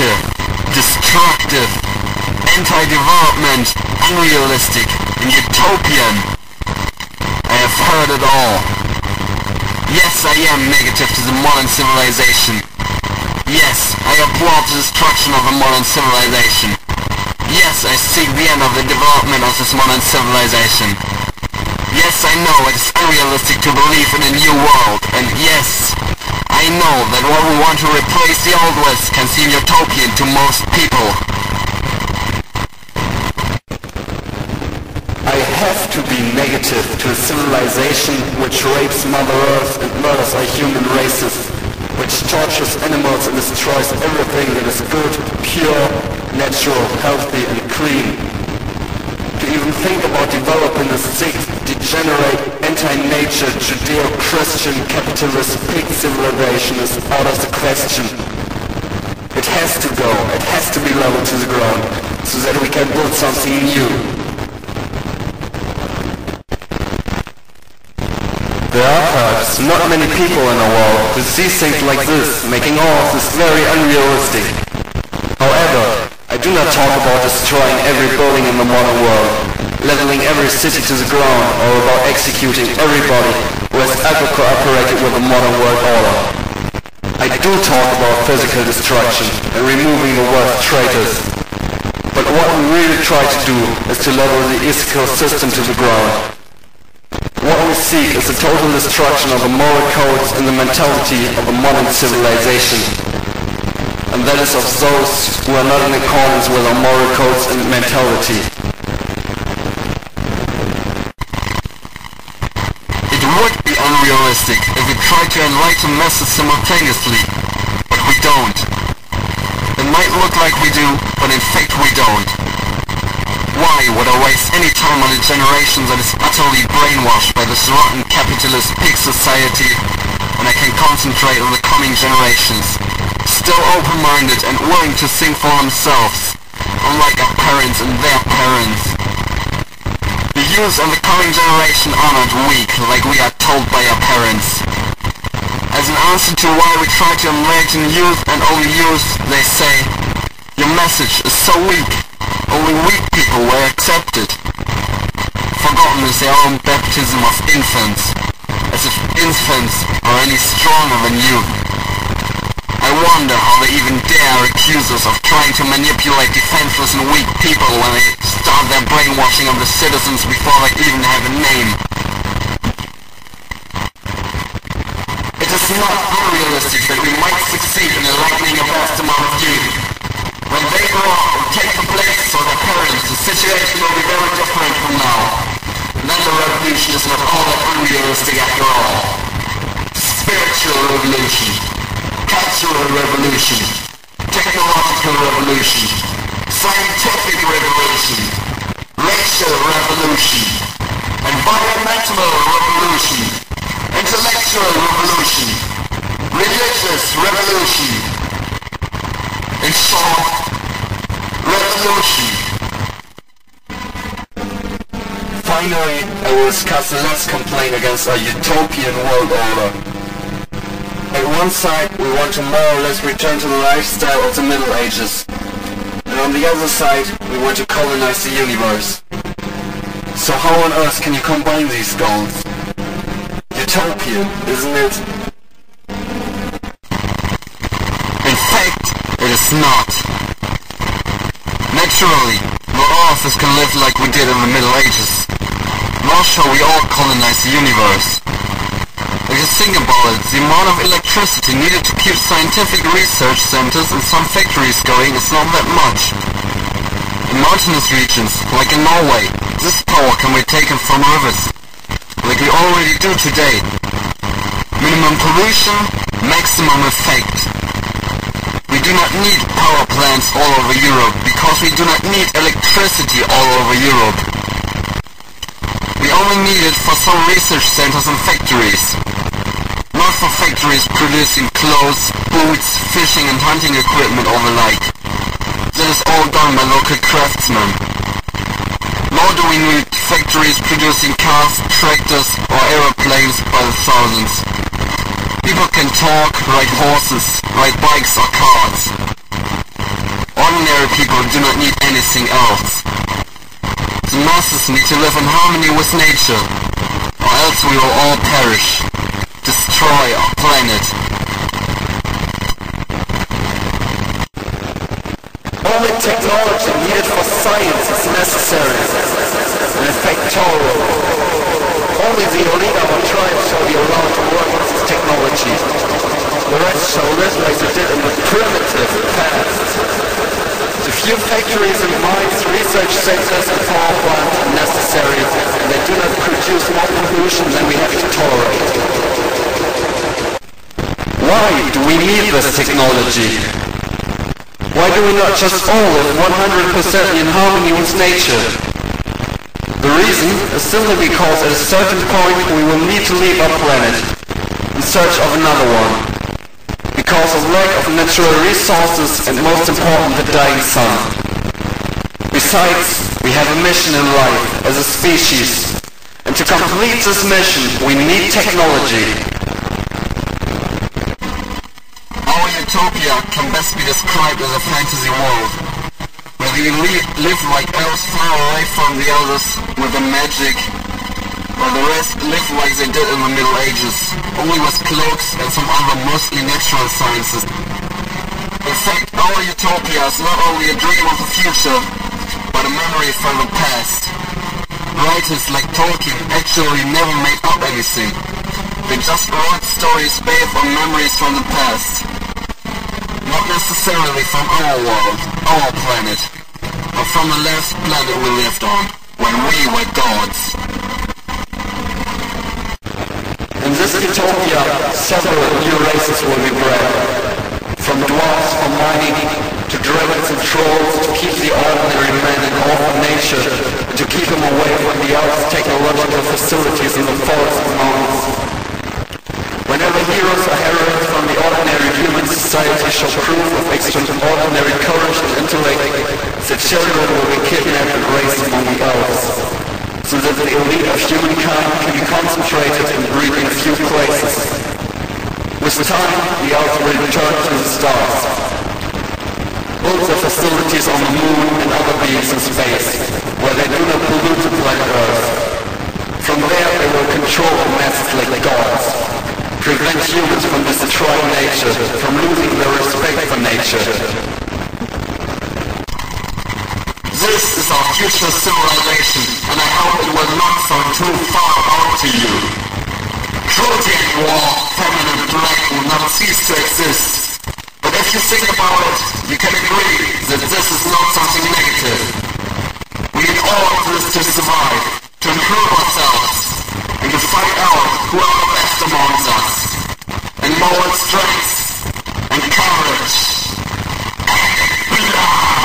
negative, destructive, anti-development, unrealistic, and utopian. I have heard it all. Yes, I am negative to the modern civilization. Yes, I applaud the destruction of the modern civilization. Yes, I seek the end of the development of this modern civilization. Yes, I know it is unrealistic to believe in a new world, and yes, I know that what we want to replace the old with can seem utopian to most people. I have to be negative to a civilization which rapes Mother Earth and murders our human races, which tortures animals and destroys everything that is good, pure, natural, healthy and clean. To even think about developing a sick, degenerate, anti-nature, Judeo-Christian, capitalist pig civilization is out of the question. It has to go, it has to be leveled to the ground, so that we can build something new. There are perhaps not many people in the world who see things like this, making all of this very unrealistic. However, I do not talk about destroying every building in the modern world, leveling every city to the ground, or about executing everybody who has ever cooperated with the modern world order. I do talk about physical destruction and removing the worst traitors. But what we really try to do is to level the ethical system to the ground. What we seek is the total destruction of the moral codes and the mentality of a modern civilization. And that is of those who are not in accordance with our moral codes and mentality. It would be unrealistic if we tried to enlighten masses simultaneously, but we don't. It might look like we do, but in fact we don't. Why would I waste any time on a generation that is utterly brainwashed by this rotten capitalist pig society when I can concentrate on the coming generations, still open-minded and willing to think for themselves, unlike our parents and their parents. The youth and the coming generation are not weak, like we are told by our parents. As an answer to why we try to enlighten youth and only youth, they say, "Your message is so weak. Only weak people were accepted." Forgotten is their own baptism of infants, as if infants are any stronger than youth. I wonder how they even dare accuse us of trying to manipulate defenseless and weak people when they start their brainwashing of the citizens before they even have a name. It is not unrealistic that we might succeed in enlightening a vast amount of youth. When they grow up and take the place of their parents, the situation will be very different from now. Then the revolution is not all that unrealistic after all. Spiritual revolution, cultural revolution, technological revolution, scientific revolution, racial revolution, environmental revolution, intellectual revolution, religious revolution. In short, revolution. Finally, I will discuss the last complaint against our utopian world order. At one side, we want to more or less return to the lifestyle of the Middle Ages. And on the other side, we want to colonize the universe. So how on earth can you combine these goals? Utopian, isn't it? In fact, it is not. Naturally, not all of us can live like we did in the Middle Ages, nor shall we all colonize the universe. If you think about it, the amount of electricity needed to keep scientific research centers and some factories going is not that much. In mountainous regions, like in Norway, this power can be taken from rivers, like we already do today. Minimum pollution, maximum effect. We do not need power plants all over Europe, because we do not need electricity all over Europe. We only need it for some research centers and factories. Not for factories producing clothes, boots, fishing and hunting equipment or the like. That is all done by local craftsmen. Nor do we need factories producing cars, tractors or aeroplanes by the thousands. People can talk, ride horses, ride bikes or cars. ordinary people do not need anything else. The masses need to live in harmony with nature, or else we will all perish, destroy our planet. Only technology needed for science is necessary, and in fact tolerable. Only the elite of our tribe shall be allowed to work with this technology. The rest shall live like they did in the primitive past. The few factories and mines, research centers and power plants are necessary, and they do not produce more pollution than we have to tolerate. Why do we need this technology? Why do we not just all live 100% in harmony with nature? The reason is simply because at a certain point we will need to leave our planet in search of another one. Because of lack of natural resources and most important the dying sun. Besides, we have a mission in life as a species, and to complete this mission we need technology. Our utopia can best be described as a fantasy world, where the elite live like elves far away from the others with the magic, while the rest live like they did in the Middle Ages, only with cloaks and some other mostly natural sciences. In fact, our utopia is not only a dream of the future, but a memory from the past. Writers like Tolkien actually never made up anything. They just wrote stories based on memories from the past. Not necessarily from our world, our planet, but from the last planet we lived on, when we were gods. In this utopia, several new races will be bred. From dwarfs for mining, to dragons and trolls, to keep the ordinary man in awe of nature, and to keep him away from the elves' technological facilities in the forests and mountains. Whenever heroes or heroines from the ordinary human society show proof of extraordinary courage and intellect, their children will be kidnapped and raised among the elves, so that the elite of humankind can be concentrated and breed in a few places. With time, the elves will return to the stars, build their facilities on the moon and other beings in space, where they do not pollute the planet Earth. From there they will control the masses like gods, prevent humans from destroying nature, from losing their respect for nature. This is our future civilization, and I hope it will not sound too far out to you. Cruelty and war, famine and plague will not cease to exist. But if you think about it, you can agree that this is not something negative. We need all of this to survive, to improve ourselves, and to find out who are the best amongst us, and moral strength, and courage, and blood.